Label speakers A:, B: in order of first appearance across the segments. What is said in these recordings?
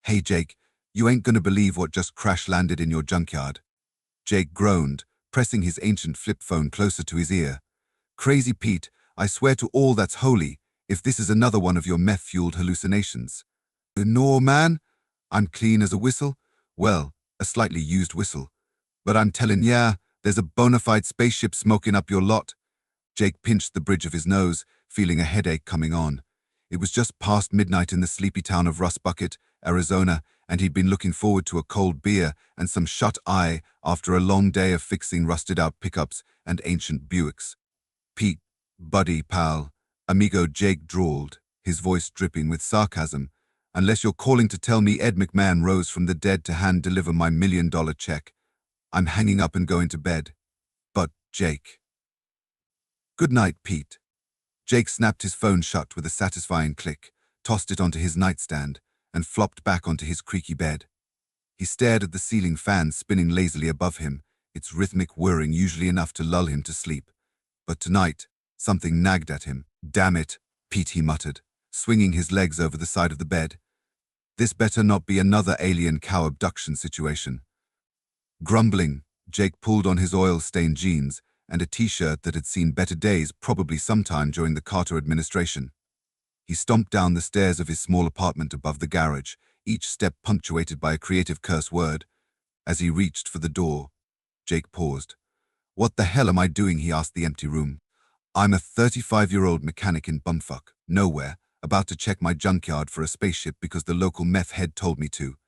A: "Hey Jake, you ain't gonna believe what just crash-landed in your junkyard." Jake groaned, pressing his ancient flip phone closer to his ear. "Crazy Pete, I swear to all that's holy, if this is another one of your meth-fueled hallucinations." "No, man, I'm clean as a whistle." "Well, a slightly used whistle. But I'm tellin' ya, there's a bona fide spaceship smoking up your lot." Jake pinched the bridge of his nose, feeling a headache coming on. It was just past midnight in the sleepy town of Rust Bucket, Arizona, and he'd been looking forward to a cold beer and some shut-eye after a long day of fixing rusted-out pickups and ancient Buicks. "Pete, buddy, pal," amigo Jake drawled, his voice dripping with sarcasm, "unless you're calling to tell me Ed McMahon rose from the dead to hand-deliver my $1 million check, I'm hanging up and going to bed." "But, Jake." "Good night, Pete." Jake snapped his phone shut with a satisfying click, tossed it onto his nightstand, and flopped back onto his creaky bed. He stared at the ceiling fan spinning lazily above him, its rhythmic whirring usually enough to lull him to sleep. But tonight, something nagged at him. "Damn it, Pete," he muttered, swinging his legs over the side of the bed. "This better not be another alien cow abduction situation." Grumbling, Jake pulled on his oil-stained jeans and a t-shirt that had seen better days probably sometime during the Carter administration. He stomped down the stairs of his small apartment above the garage, each step punctuated by a creative curse word. As he reached for the door, Jake paused. "What the hell am I doing?" he asked the empty room. "I'm a 35-year-old mechanic in bumfuck, nowhere, about to check my junkyard for a spaceship because the local meth head told me to.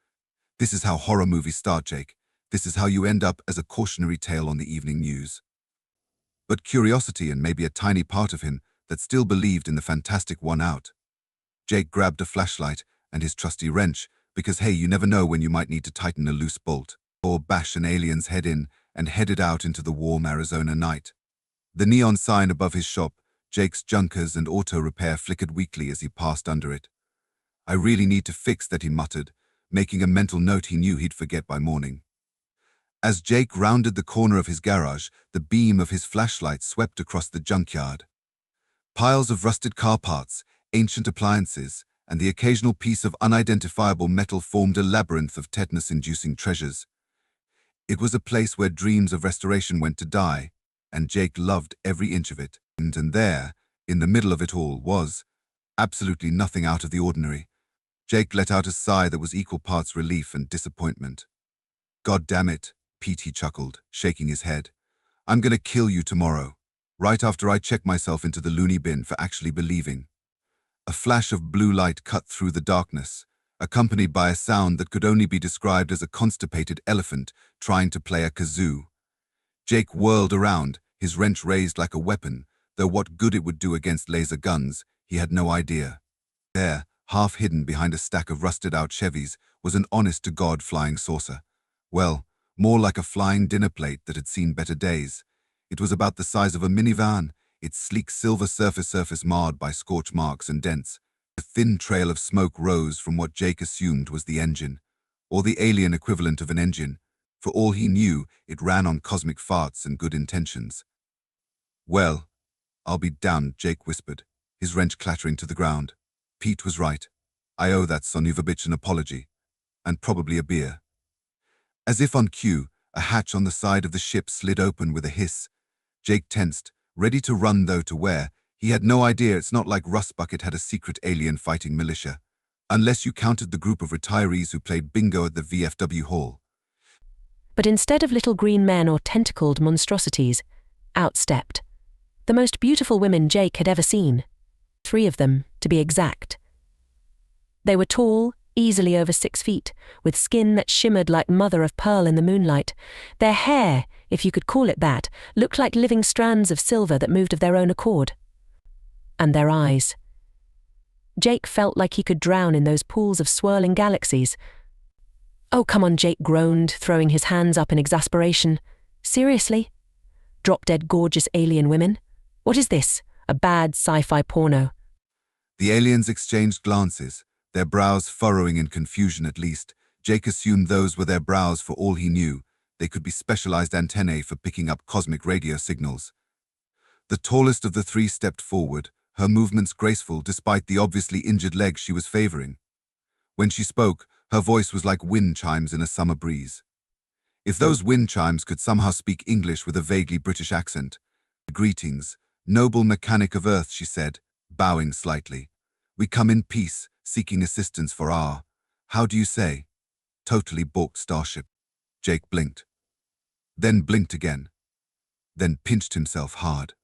A: This is how horror movies start, Jake. This is how you end up as a cautionary tale on the evening news." But curiosity and maybe a tiny part of him that still believed in the fantastic won out. Jake grabbed a flashlight and his trusty wrench because, hey, you never know when you might need to tighten a loose bolt or bash an alien's head in, and headed out into the warm Arizona night. The neon sign above his shop, Jake's Junkers and Auto Repair, flickered weakly as he passed under it. "I really need to fix that," he muttered, making a mental note he knew he'd forget by morning. As Jake rounded the corner of his garage, the beam of his flashlight swept across the junkyard. Piles of rusted car parts, ancient appliances, and the occasional piece of unidentifiable metal formed a labyrinth of tetanus-inducing treasures. It was a place where dreams of restoration went to die, and Jake loved every inch of it. And there, in the middle of it all, was absolutely nothing out of the ordinary. Jake let out a sigh that was equal parts relief and disappointment. "God damn it, Pete," he chuckled, shaking his head. "I'm gonna kill you tomorrow, right after I check myself into the loony bin for actually believing." A flash of blue light cut through the darkness, accompanied by a sound that could only be described as a constipated elephant trying to play a kazoo. Jake whirled around, his wrench raised like a weapon, though what good it would do against laser guns, he had no idea. There, half hidden behind a stack of rusted-out Chevys, was an honest-to-God flying saucer. Well, more like a flying dinner plate that had seen better days. It was about the size of a minivan, its sleek silver surface marred by scorch marks and dents. A thin trail of smoke rose from what Jake assumed was the engine, or the alien equivalent of an engine. For all he knew, it ran on cosmic farts and good intentions. "Well, I'll be damned," Jake whispered, his wrench clattering to the ground. Pete was right. I owe that son of a bitch an apology, and probably a beer. As if on cue, a hatch on the side of the ship slid open with a hiss. Jake tensed, ready to run though to where. He had no idea. It's not like Rust Bucket had a secret alien fighting militia, unless you counted the group of retirees who played bingo at the VFW hall.
B: But instead of little green men or tentacled monstrosities, out stepped the most beautiful women Jake had ever seen. 3 of them, to be exact. They were tall, easily over 6 feet, with skin that shimmered like mother of pearl in the moonlight. Their hair, if you could call it that, looked like living strands of silver that moved of their own accord. And their eyes. Jake felt like he could drown in those pools of swirling galaxies. "Oh, come on," Jake groaned, throwing his hands up in exasperation. "Seriously? Drop-dead gorgeous alien women? What is this? A bad sci-fi porno?"
A: The aliens exchanged glances, their brows furrowing in confusion at least. Jake assumed those were their brows. For all he knew, they could be specialized antennae for picking up cosmic radio signals. The tallest of the 3 stepped forward, her movements graceful despite the obviously injured leg she was favoring. When she spoke, Her voice was like wind chimes in a summer breeze. If those wind chimes could somehow speak English with a vaguely British accent. Greetings, noble mechanic of Earth, she said, bowing slightly. We come in peace, seeking assistance for our, how do you say, totally balked starship. Jake blinked. Then blinked again. Then pinched himself hard.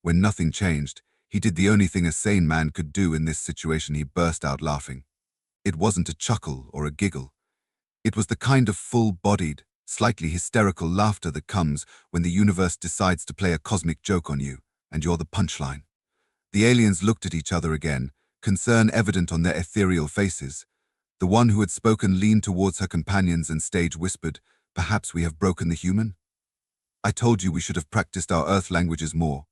A: When nothing changed, he did the only thing a sane man could do in this situation. He burst out laughing. It wasn't a chuckle or a giggle. It was the kind of full-bodied, slightly hysterical laughter that comes when the universe decides to play a cosmic joke on you, and you're the punchline. The aliens looked at each other again, concern evident on their ethereal faces. The one who had spoken leaned towards her companions and stage whispered, "Perhaps we have broken the human? I told you we should have practiced our Earth languages more."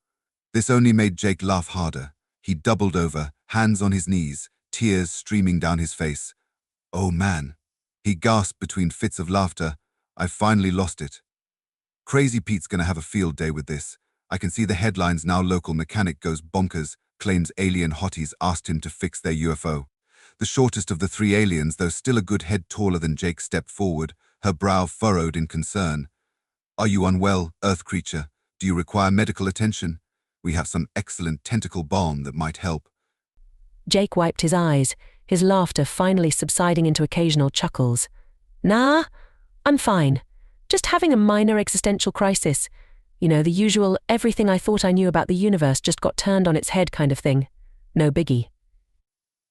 A: This only made Jake laugh harder. He doubled over, hands on his knees, tears streaming down his face. "Oh man," he gasped between fits of laughter, "I've finally lost it. Crazy Pete's gonna have a field day with this. I can see the headlines now. Local mechanic goes bonkers, claims alien hotties asked him to fix their UFO." The shortest of the three aliens, though still a good head taller than Jake, stepped forward, her brow furrowed in concern. "Are you unwell, Earth creature? Do you require medical attention? We have some excellent tentacle balm that might help."
B: Jake wiped his eyes, his laughter finally subsiding into occasional chuckles. "Nah, I'm fine. Just having a minor existential crisis. You know, the usual everything I thought I knew about the universe just got turned on its head kind of thing. No biggie."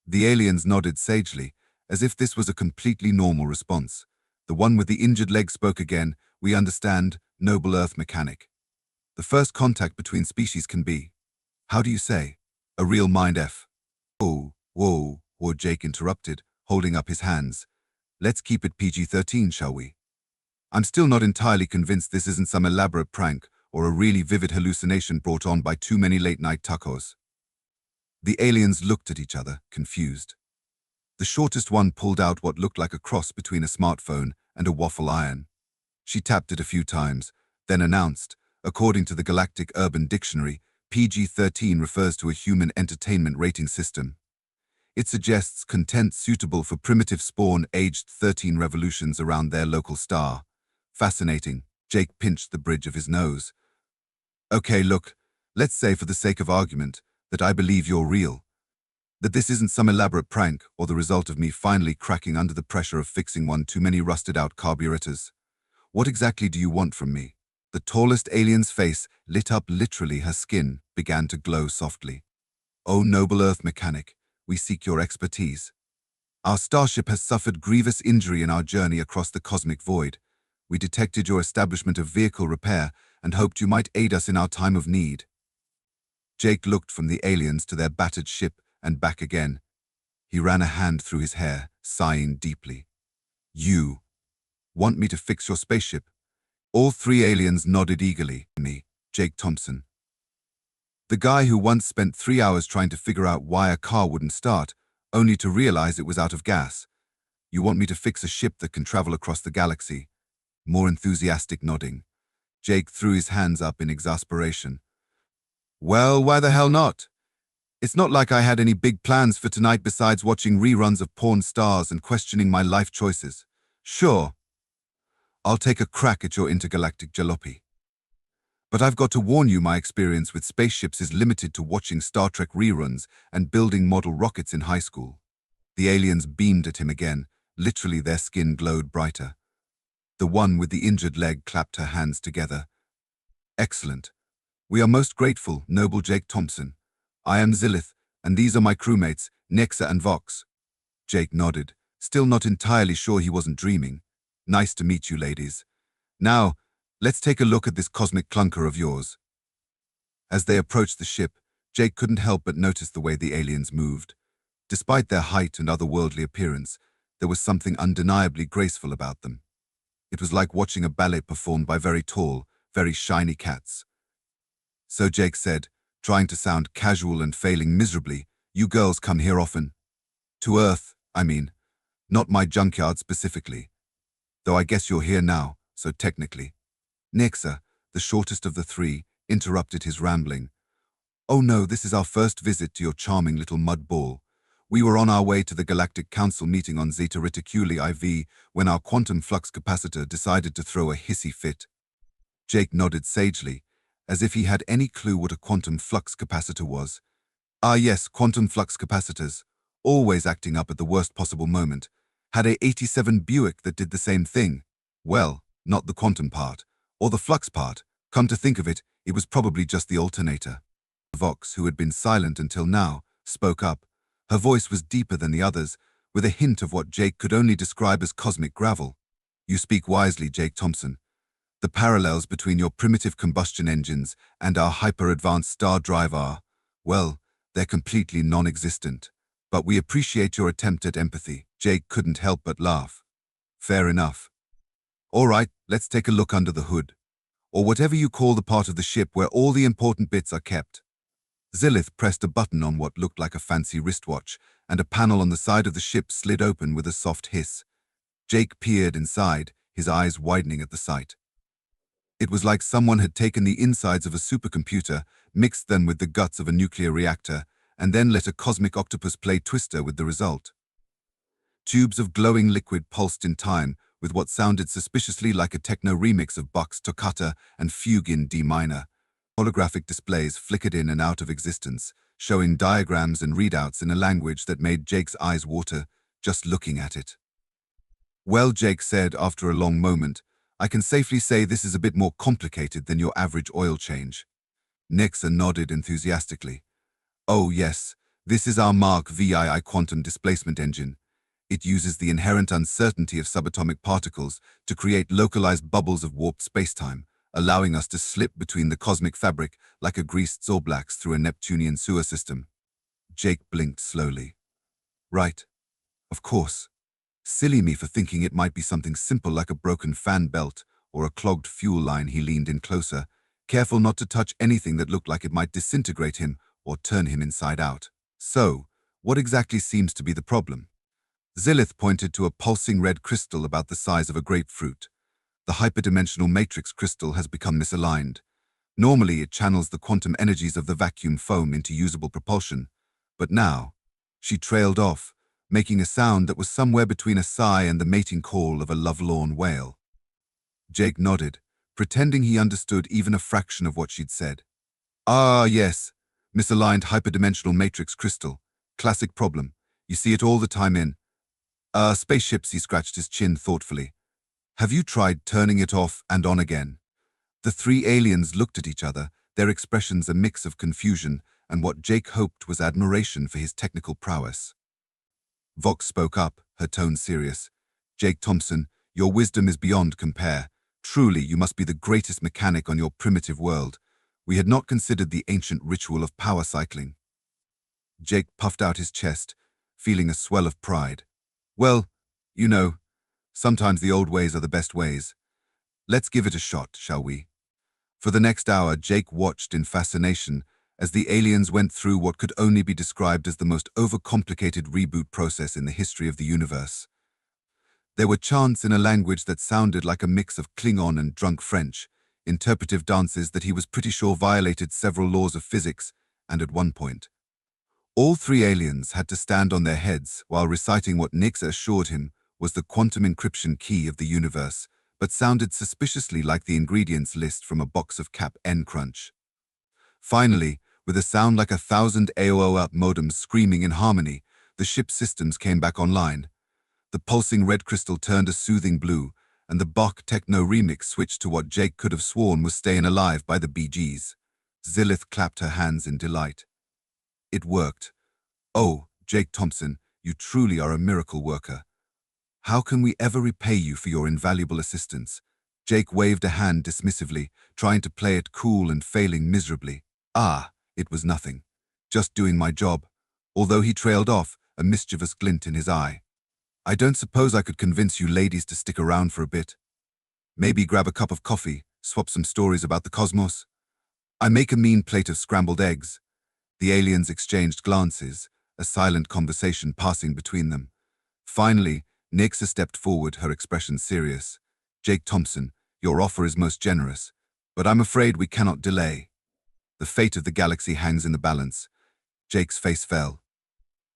A: The aliens nodded sagely, as if this was a completely normal response. The one with the injured leg spoke again. "We understand, noble Earth mechanic. The first contact between species can be, how do you say, a real mind F." Whoa, Jake interrupted, holding up his hands. "Let's keep it PG-13, shall we? I'm still not entirely convinced this isn't some elaborate prank or a really vivid hallucination brought on by too many late-night tacos." The aliens looked at each other, confused. The shortest one pulled out what looked like a cross between a smartphone and a waffle iron. She tapped it a few times, then announced, "According to the Galactic Urban Dictionary, PG-13 refers to a human entertainment rating system. It suggests content suitable for primitive spawn aged 13 revolutions around their local star." "Fascinating." Jake pinched the bridge of his nose. "Okay, look, let's say for the sake of argument that I believe you're real. That this isn't some elaborate prank or the result of me finally cracking under the pressure of fixing one too many rusted-out carburetors. What exactly do you want from me?" The tallest alien's face lit up. Literally, her skin began to glow softly. "Oh, noble Earth mechanic, we seek your expertise. Our starship has suffered grievous injury in our journey across the cosmic void. We detected your establishment of vehicle repair and hoped you might aid us in our time of need." Jake looked from the aliens to their battered ship and back again. He ran a hand through his hair, sighing deeply. "You want me to fix your spaceship?" All three aliens nodded eagerly. "Me, Jake Thompson. The guy who once spent 3 hours trying to figure out why a car wouldn't start, only to realize it was out of gas. You want me to fix a ship that can travel across the galaxy?" More enthusiastic nodding. Jake threw his hands up in exasperation. "Well, why the hell not? It's not like I had any big plans for tonight besides watching reruns of porn stars and questioning my life choices. Sure, I'll take a crack at your intergalactic jalopy. But I've got to warn you, my experience with spaceships is limited to watching Star Trek reruns and building model rockets in high school." The aliens beamed at him again. Literally, their skin glowed brighter. The one with the injured leg clapped her hands together. "Excellent. We are most grateful, noble Jake Thompson. I am Zilith, and these are my crewmates, Nexa and Vox." Jake nodded, still not entirely sure he wasn't dreaming. "Nice to meet you, ladies. Now, let's take a look at this cosmic clunker of yours." As they approached the ship, Jake couldn't help but notice the way the aliens moved. Despite their height and otherworldly appearance, there was something undeniably graceful about them. It was like watching a ballet performed by very tall, very shiny cats. So Jake said, trying to sound casual and failing miserably, "You girls come here often?" "To Earth, I mean. Not my junkyard specifically. Though I guess you're here now, so technically." Nexa, the shortest of the three, interrupted his rambling. "Oh no, this is our first visit to your charming little mud ball. We were on our way to the Galactic Council meeting on Zeta Reticuli IV when our quantum flux capacitor decided to throw a hissy fit. Jake nodded sagely, as if he had any clue what a quantum flux capacitor was. Ah yes, quantum flux capacitors, always acting up at the worst possible moment. Had a 87 Buick that did the same thing. Well, not the quantum part, or the flux part. Come to think of it, it was probably just the alternator. Vox, who had been silent until now, spoke up. Her voice was deeper than the others, with a hint of what Jake could only describe as cosmic gravel. You speak wisely, Jake Thompson. The parallels between your primitive combustion engines and our hyper-advanced star drive are, well, they're completely non-existent. But we appreciate your attempt at empathy. Jake couldn't help but laugh. Fair enough. All right, let's take a look under the hood, or whatever you call the part of the ship where all the important bits are kept. Zilith pressed a button on what looked like a fancy wristwatch, and a panel on the side of the ship slid open with a soft hiss. Jake peered inside, his eyes widening at the sight. It was like someone had taken the insides of a supercomputer, mixed them with the guts of a nuclear reactor, and then let a cosmic octopus play Twister with the result. Tubes of glowing liquid pulsed in time with what sounded suspiciously like a techno remix of Bach's Toccata and Fugue in D minor. Holographic displays flickered in and out of existence, showing diagrams and readouts in a language that made Jake's eyes water just looking at it. Well, Jake said after a long moment, I can safely say this is a bit more complicated than your average oil change. Nexa nodded enthusiastically. Oh yes, this is our Mark VII quantum displacement engine. It uses the inherent uncertainty of subatomic particles to create localized bubbles of warped spacetime, allowing us to slip between the cosmic fabric like a greased Zorlax through a Neptunian sewer system. Jake blinked slowly. Right. Of course. Silly me for thinking it might be something simple like a broken fan belt or a clogged fuel line. He leaned in closer, careful not to touch anything that looked like it might disintegrate him or turn him inside out. So, what exactly seems to be the problem? Zilith pointed to a pulsing red crystal about the size of a grapefruit. The hyperdimensional matrix crystal has become misaligned. Normally, it channels the quantum energies of the vacuum foam into usable propulsion, but now, she trailed off, making a sound that was somewhere between a sigh and the mating call of a lovelorn whale. Jake nodded, pretending he understood even a fraction of what she'd said. Ah, yes, misaligned hyperdimensional matrix crystal. Classic problem. You see it all the time in spaceships. He scratched his chin thoughtfully. Have you tried turning it off and on again? The three aliens looked at each other, their expressions a mix of confusion and what Jake hoped was admiration for his technical prowess. Vox spoke up, her tone serious. Jake Thompson, your wisdom is beyond compare. Truly, you must be the greatest mechanic on your primitive world. We had not considered the ancient ritual of power cycling. Jake puffed out his chest, feeling a swell of pride. Well, you know, sometimes the old ways are the best ways. Let's give it a shot, shall we? For the next hour, Jake watched in fascination as the aliens went through what could only be described as the most overcomplicated reboot process in the history of the universe. There were chants in a language that sounded like a mix of Klingon and drunk French, interpretive dances that he was pretty sure violated several laws of physics, and at one point, all three aliens had to stand on their heads while reciting what Nexa assured him was the quantum encryption key of the universe, but sounded suspiciously like the ingredients list from a box of Cap N Crunch. Finally, with a sound like 1,000 AOL modems screaming in harmony, the ship's systems came back online. The pulsing red crystal turned a soothing blue, and the Bach techno remix switched to what Jake could have sworn was Stayin' Alive by the Bee Gees. Zilith clapped her hands in delight. It worked. Oh, Jake Thompson, you truly are a miracle worker. How can we ever repay you for your invaluable assistance? Jake waved a hand dismissively, trying to play it cool and failing miserably. Ah, it was nothing. Just doing my job. Although he trailed off, a mischievous glint in his eye. I don't suppose I could convince you ladies to stick around for a bit. Maybe grab a cup of coffee, swap some stories about the cosmos. I make a mean plate of scrambled eggs. The aliens exchanged glances, a silent conversation passing between them. Finally, Nexa stepped forward, her expression serious. Jake Thompson, your offer is most generous, but I'm afraid we cannot delay. The fate of the galaxy hangs in the balance. Jake's face fell.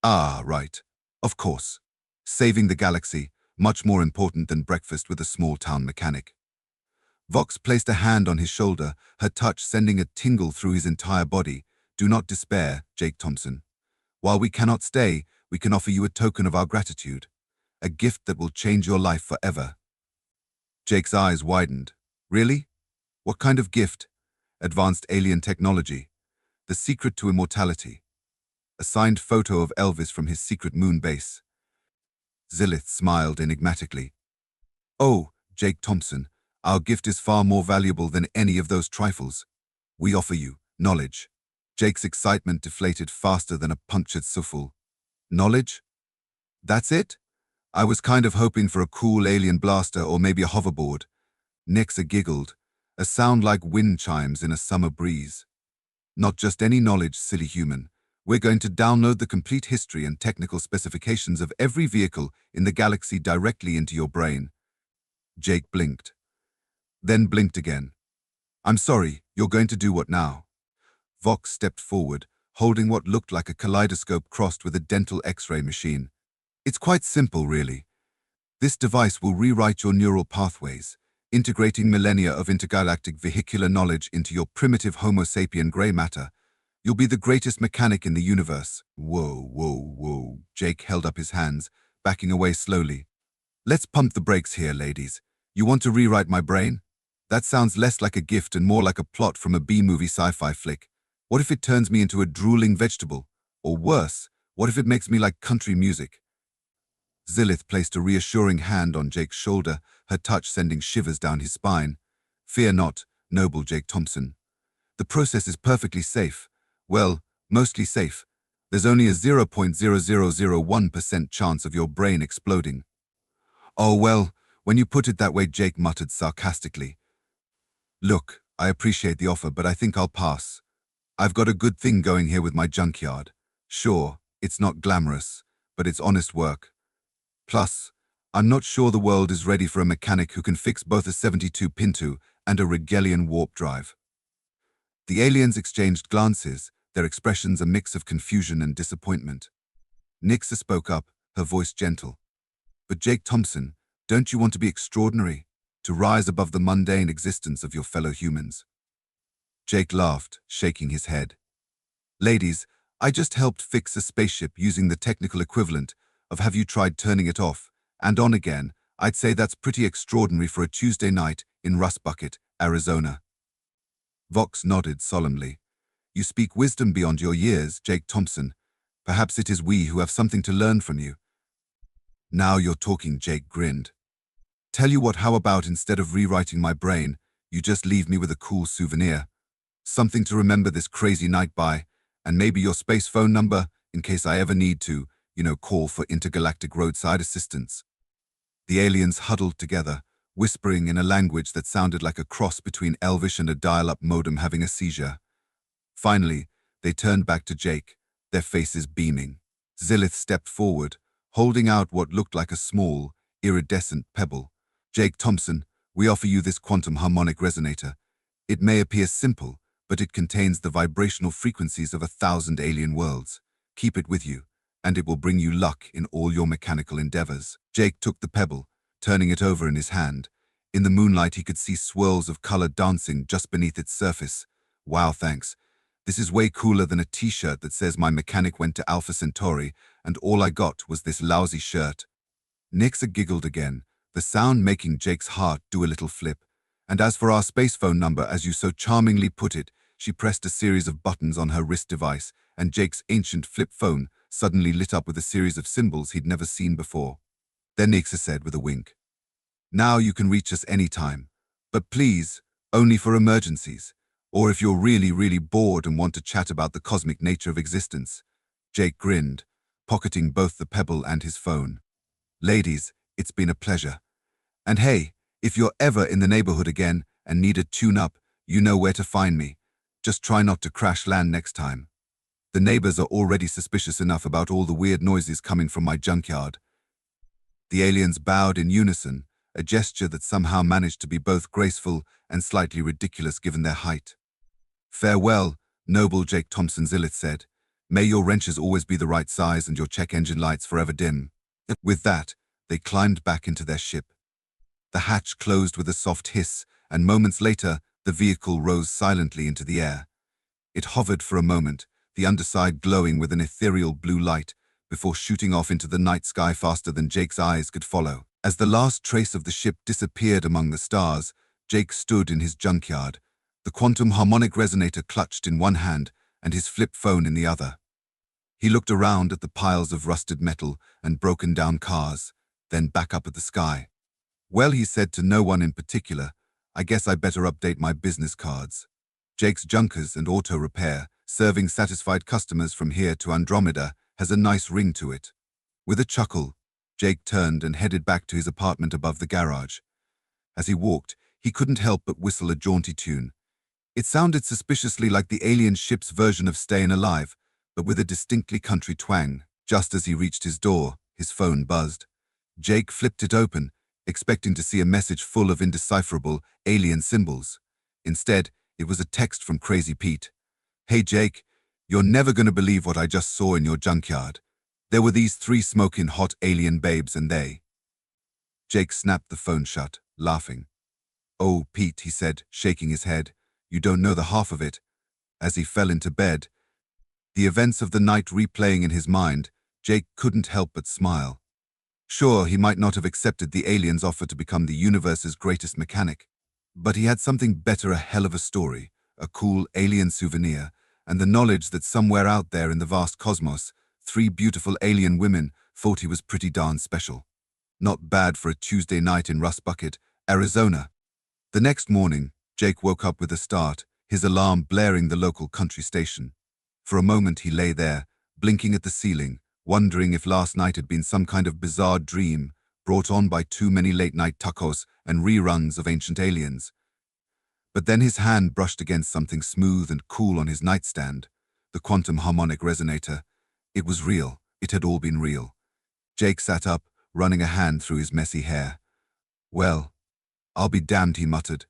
A: Ah, right. Of course. Saving the galaxy, much more important than breakfast with a small-town mechanic. Vox placed a hand on his shoulder, her touch sending a tingle through his entire body. Do not despair, Jake Thompson. While we cannot stay, we can offer you a token of our gratitude. A gift that will change your life forever. Jake's eyes widened. Really? What kind of gift? Advanced alien technology. The secret to immortality. A signed photo of Elvis from his secret moon base. Zillith smiled enigmatically. Oh, Jake Thompson, our gift is far more valuable than any of those trifles. We offer you knowledge. Jake's excitement deflated faster than a punctured souffle. Knowledge? That's it? I was kind of hoping for a cool alien blaster or maybe a hoverboard. Nexa giggled, a sound like wind chimes in a summer breeze. Not just any knowledge, silly human. We're going to download the complete history and technical specifications of every vehicle in the galaxy directly into your brain. Jake blinked. Then blinked again. I'm sorry, you're going to do what now? Vox stepped forward, holding what looked like a kaleidoscope crossed with a dental X-ray machine. It's quite simple, really. This device will rewrite your neural pathways, integrating millennia of intergalactic vehicular knowledge into your primitive Homo sapien gray matter. You'll be the greatest mechanic in the universe. Whoa, whoa, whoa. Jake held up his hands, backing away slowly. Let's pump the brakes here, ladies. You want to rewrite my brain? That sounds less like a gift and more like a plot from a B-movie sci-fi flick. What if it turns me into a drooling vegetable? Or worse, what if it makes me like country music? Zillith placed a reassuring hand on Jake's shoulder, her touch sending shivers down his spine. Fear not, noble Jake Thompson. The process is perfectly safe. Well, mostly safe. There's only a 0.0001% chance of your brain exploding. Oh well, when you put it that way, Jake muttered sarcastically. Look, I appreciate the offer, but I think I'll pass. I've got a good thing going here with my junkyard. Sure, it's not glamorous, but it's honest work. Plus, I'm not sure the world is ready for a mechanic who can fix both a 72 Pinto and a Regalian warp drive. The aliens exchanged glances, their expressions a mix of confusion and disappointment. Nixa spoke up, her voice gentle. But Jake Thompson, don't you want to be extraordinary? To rise above the mundane existence of your fellow humans? Jake laughed, shaking his head. Ladies, I just helped fix a spaceship using the technical equivalent of have you tried turning it off and on again. I'd say that's pretty extraordinary for a Tuesday night in Rust Bucket, Arizona. Vox nodded solemnly. You speak wisdom beyond your years, Jake Thompson. Perhaps it is we who have something to learn from you. Now you're talking, Jake grinned. Tell you what, how about instead of rewriting my brain, you just leave me with a cool souvenir? Something to remember this crazy night by, and maybe your space phone number in case I ever need to, call for intergalactic roadside assistance. The aliens huddled together, whispering in a language that sounded like a cross between Elvish and a dial-up modem having a seizure. Finally, they turned back to Jake, their faces beaming. Zillith stepped forward, holding out what looked like a small, iridescent pebble. Jake Thompson, we offer you this quantum harmonic resonator. It may appear simple, but it contains the vibrational frequencies of 1,000 alien worlds. Keep it with you, and it will bring you luck in all your mechanical endeavors. Jake took the pebble, turning it over in his hand. In the moonlight, he could see swirls of color dancing just beneath its surface. Wow, thanks. This is way cooler than a t-shirt that says my mechanic went to Alpha Centauri, and all I got was this lousy shirt. Nixa giggled again, the sound making Jake's heart do a little flip. And as for our space phone number, as you so charmingly put it, she pressed a series of buttons on her wrist device, and Jake's ancient flip phone suddenly lit up with a series of symbols he'd never seen before. Then Nixa said with a wink, Now you can reach us anytime, but please, only for emergencies, or if you're really, really bored and want to chat about the cosmic nature of existence. Jake grinned, pocketing both the pebble and his phone. Ladies, it's been a pleasure. And hey, if you're ever in the neighborhood again and need a tune-up, you know where to find me. Just try not to crash land next time. The neighbors are already suspicious enough about all the weird noises coming from my junkyard. The aliens bowed in unison, a gesture that somehow managed to be both graceful and slightly ridiculous given their height. Farewell, noble Jake Thompson, Zillith said. May your wrenches always be the right size and your check engine lights forever dim. With that, they climbed back into their ship. The hatch closed with a soft hiss, and moments later, the vehicle rose silently into the air. It hovered for a moment, the underside glowing with an ethereal blue light, before shooting off into the night sky faster than Jake's eyes could follow. As the last trace of the ship disappeared among the stars, Jake stood in his junkyard, the quantum harmonic resonator clutched in one hand and his flip phone in the other. He looked around at the piles of rusted metal and broken-down cars, then back up at the sky. Well, he said to no one in particular, I guess I better update my business cards. Jake's Junkers and Auto Repair, serving satisfied customers from here to Andromeda, has a nice ring to it. With a chuckle, Jake turned and headed back to his apartment above the garage. As he walked, he couldn't help but whistle a jaunty tune. It sounded suspiciously like the alien ship's version of Stayin' Alive, but with a distinctly country twang. Just as he reached his door, his phone buzzed. Jake flipped it open, expecting to see a message full of indecipherable alien symbols. Instead, it was a text from Crazy Pete. Hey Jake, you're never gonna believe what I just saw in your junkyard. There were these 3 smoking hot alien babes and they... Jake snapped the phone shut, laughing. Oh, Pete, he said, shaking his head, you don't know the half of it. As he fell into bed, the events of the night replaying in his mind, Jake couldn't help but smile. Sure, he might not have accepted the aliens' offer to become the universe's greatest mechanic, but he had something better, a hell of a story, a cool alien souvenir, and the knowledge that somewhere out there in the vast cosmos, 3 beautiful alien women thought he was pretty darn special. Not bad for a Tuesday night in Rust Bucket, Arizona. The next morning, Jake woke up with a start, his alarm blaring the local country station. For a moment he lay there, blinking at the ceiling, wondering if last night had been some kind of bizarre dream brought on by too many late-night tacos and reruns of Ancient Aliens. But then his hand brushed against something smooth and cool on his nightstand, the quantum harmonic resonator. It was real. It had all been real. Jake sat up, running a hand through his messy hair. Well, I'll be damned, he muttered.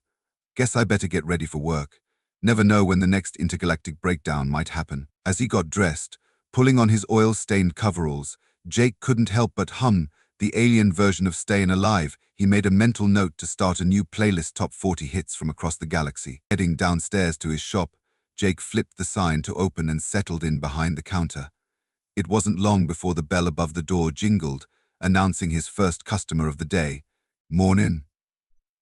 A: Guess I better get ready for work. Never know when the next intergalactic breakdown might happen. As he got dressed, pulling on his oil-stained coveralls, Jake couldn't help but hum the alien version of Stayin' Alive. He made a mental note to start a new playlist, top 40 hits from across the galaxy. Heading downstairs to his shop, Jake flipped the sign to open and settled in behind the counter. It wasn't long before the bell above the door jingled, announcing his first customer of the day. Mornin',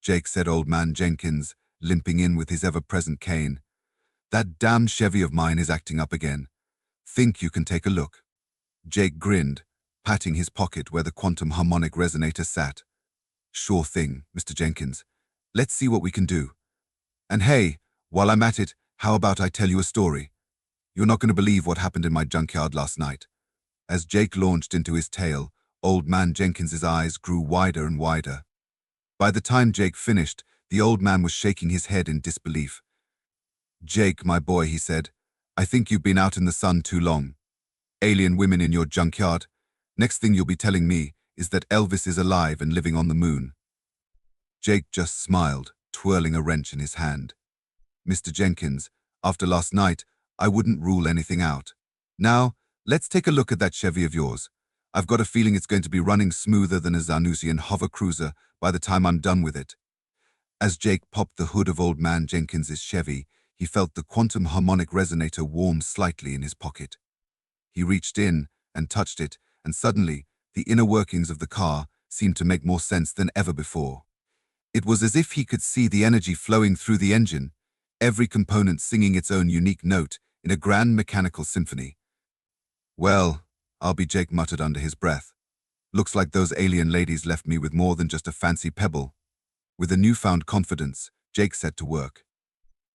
A: Jake said, Old Man Jenkins, limping in with his ever-present cane. That damn Chevy of mine is acting up again. Think you can take a look? Jake grinned, patting his pocket where the quantum harmonic resonator sat. Sure thing, Mr. Jenkins. Let's see what we can do. And hey, while I'm at it, how about I tell you a story? You're not going to believe what happened in my junkyard last night. As Jake launched into his tale, Old Man Jenkins's eyes grew wider and wider. By the time Jake finished, the old man was shaking his head in disbelief. Jake, my boy, he said, I think you've been out in the sun too long. Alien women in your junkyard? Next thing you'll be telling me is that Elvis is alive and living on the moon. Jake just smiled, twirling a wrench in his hand. Mr. Jenkins, after last night, I wouldn't rule anything out. Now, let's take a look at that Chevy of yours. I've got a feeling it's going to be running smoother than a Zanusian hover cruiser by the time I'm done with it. As Jake popped the hood of Old Man Jenkins's Chevy, he felt the quantum harmonic resonator warm slightly in his pocket. He reached in and touched it, and suddenly, the inner workings of the car seemed to make more sense than ever before. It was as if he could see the energy flowing through the engine, every component singing its own unique note in a grand mechanical symphony. Well, Jake muttered under his breath. Looks like those alien ladies left me with more than just a fancy pebble. With a newfound confidence, Jake set to work.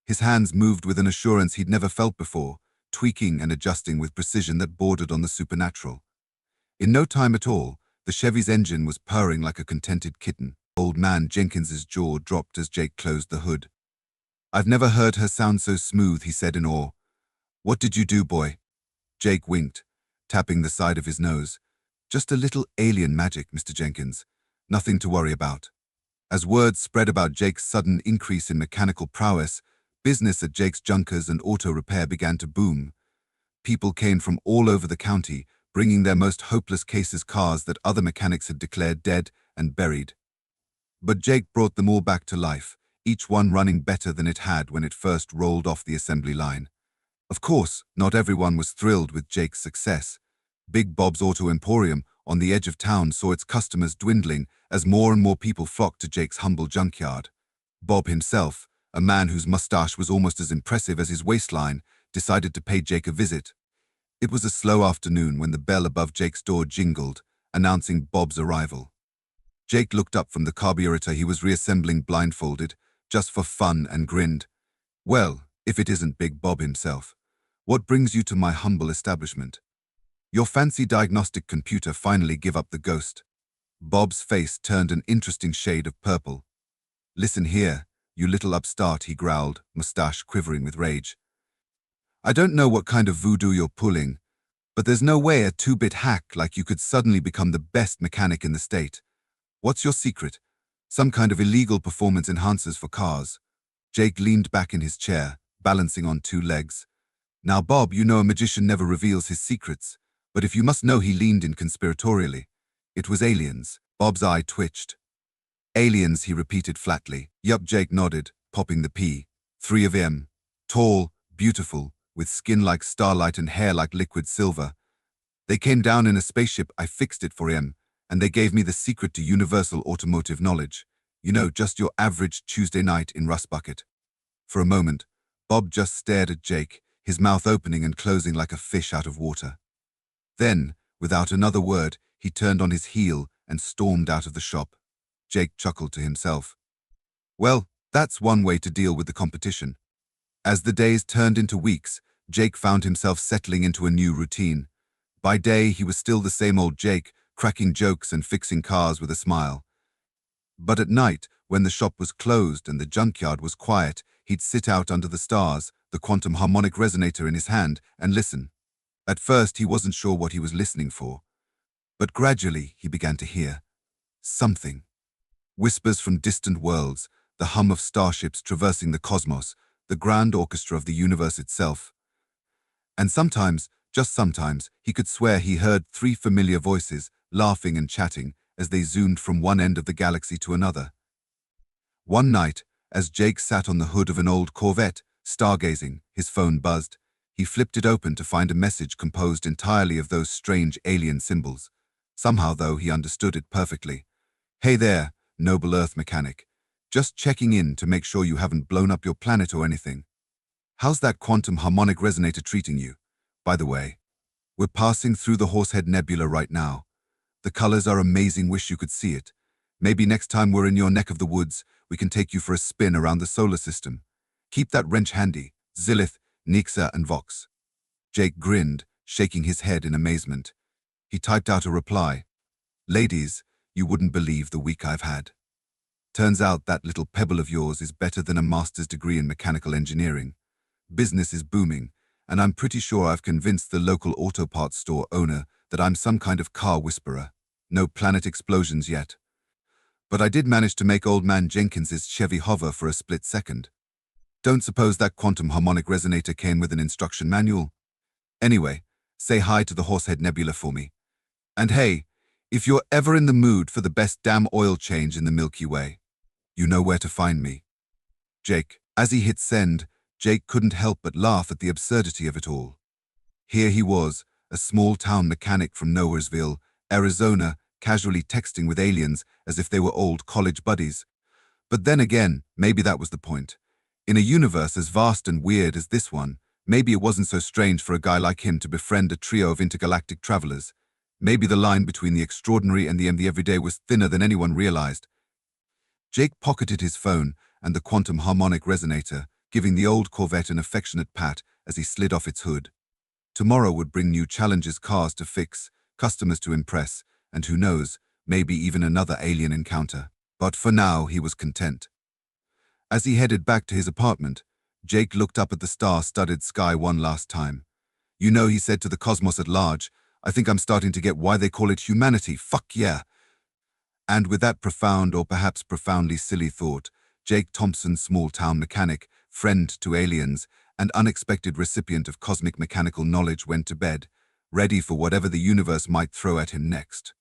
A: His hands moved with an assurance he'd never felt before, tweaking and adjusting with precision that bordered on the supernatural. In no time at all, the Chevy's engine was purring like a contented kitten. Old Man Jenkins's jaw dropped as Jake closed the hood. I've never heard her sound so smooth, he said in awe. What did you do, boy? Jake winked, tapping the side of his nose. Just a little alien magic, Mr. Jenkins. Nothing to worry about. As word spread about Jake's sudden increase in mechanical prowess, business at Jake's Junkers and Auto Repair began to boom. People came from all over the county, bringing their most hopeless cases, cars that other mechanics had declared dead and buried. But Jake brought them all back to life, each one running better than it had when it first rolled off the assembly line. Of course, not everyone was thrilled with Jake's success. Big Bob's Auto Emporium on the edge of town saw its customers dwindling as more and more people flocked to Jake's humble junkyard. Bob himself, a man whose mustache was almost as impressive as his waistline, decided to pay Jake a visit. It was a slow afternoon when the bell above Jake's door jingled, announcing Bob's arrival. Jake looked up from the carburetor he was reassembling blindfolded, just for fun, and grinned. "Well, if it isn't Big Bob himself. What brings you to my humble establishment? Your fancy diagnostic computer finally give up the ghost." Bob's face turned an interesting shade of purple. "Listen here, you little upstart," he growled, mustache quivering with rage. "I don't know what kind of voodoo you're pulling, but there's no way a two-bit hack like you could suddenly become the best mechanic in the state. What's your secret? Some kind of illegal performance enhancers for cars?" Jake leaned back in his chair, balancing on two legs. "Now, Bob, you know a magician never reveals his secrets, but if you must know," he leaned in conspiratorially. "It was aliens." Bob's eye twitched. "Aliens," he repeated flatly. "Yup," Jake nodded, popping the P. "3 of them. Tall, beautiful, with skin like starlight and hair like liquid silver. They came down in a spaceship. I fixed it for him, and they gave me the secret to universal automotive knowledge. You know, just your average Tuesday night in Rust Bucket." For a moment, Bob just stared at Jake, his mouth opening and closing like a fish out of water. Then, without another word, he turned on his heel and stormed out of the shop. Jake chuckled to himself. Well, that's one way to deal with the competition. As the days turned into weeks, Jake found himself settling into a new routine. By day, he was still the same old Jake, cracking jokes and fixing cars with a smile. But at night, when the shop was closed and the junkyard was quiet, he'd sit out under the stars, the quantum harmonic resonator in his hand, and listen. At first, he wasn't sure what he was listening for. But gradually, he began to hear something. Whispers from distant worlds, the hum of starships traversing the cosmos, the grand orchestra of the universe itself. And sometimes, just sometimes, he could swear he heard 3 familiar voices, laughing and chatting, as they zoomed from one end of the galaxy to another. One night, as Jake sat on the hood of an old Corvette, stargazing, his phone buzzed. He flipped it open to find a message composed entirely of those strange alien symbols. Somehow, though, he understood it perfectly. "Hey there, noble Earth mechanic. Just checking in to make sure you haven't blown up your planet or anything. How's that quantum harmonic resonator treating you? By the way, we're passing through the Horsehead Nebula right now. The colors are amazing, wish you could see it. Maybe next time we're in your neck of the woods, we can take you for a spin around the solar system. Keep that wrench handy. Zilith, Nixa, and Vox." Jake grinned, shaking his head in amazement. He typed out a reply. "Ladies, you wouldn't believe the week I've had. Turns out that little pebble of yours is better than a master's degree in mechanical engineering. Business is booming, and I'm pretty sure I've convinced the local auto parts store owner that I'm some kind of car whisperer. No planet explosions yet. But I did manage to make old man Jenkins's Chevy hover for a split second. Don't suppose that quantum harmonic resonator came with an instruction manual? Anyway, say hi to the Horsehead Nebula for me. And hey, if you're ever in the mood for the best damn oil change in the Milky Way, you know where to find me." Jake. As he hit send, Jake couldn't help but laugh at the absurdity of it all. Here he was, a small-town mechanic from Nowheresville, Arizona, casually texting with aliens as if they were old college buddies. But then again, maybe that was the point. In a universe as vast and weird as this one, maybe it wasn't so strange for a guy like him to befriend a trio of intergalactic travelers. Maybe the line between the extraordinary and the everyday was thinner than anyone realized. Jake pocketed his phone and the quantum harmonic resonator, giving the old Corvette an affectionate pat as he slid off its hood. Tomorrow would bring new challenges, cars to fix, customers to impress, and who knows, maybe even another alien encounter. But for now, he was content. As he headed back to his apartment, Jake looked up at the star-studded sky one last time. "You know," he said to the cosmos at large, "I think I'm starting to get why they call it humanity. Fuck yeah." And with that profound or perhaps profoundly silly thought, Jake Thompson, small-town mechanic, friend to aliens, and unexpected recipient of cosmic mechanical knowledge went to bed, ready for whatever the universe might throw at him next.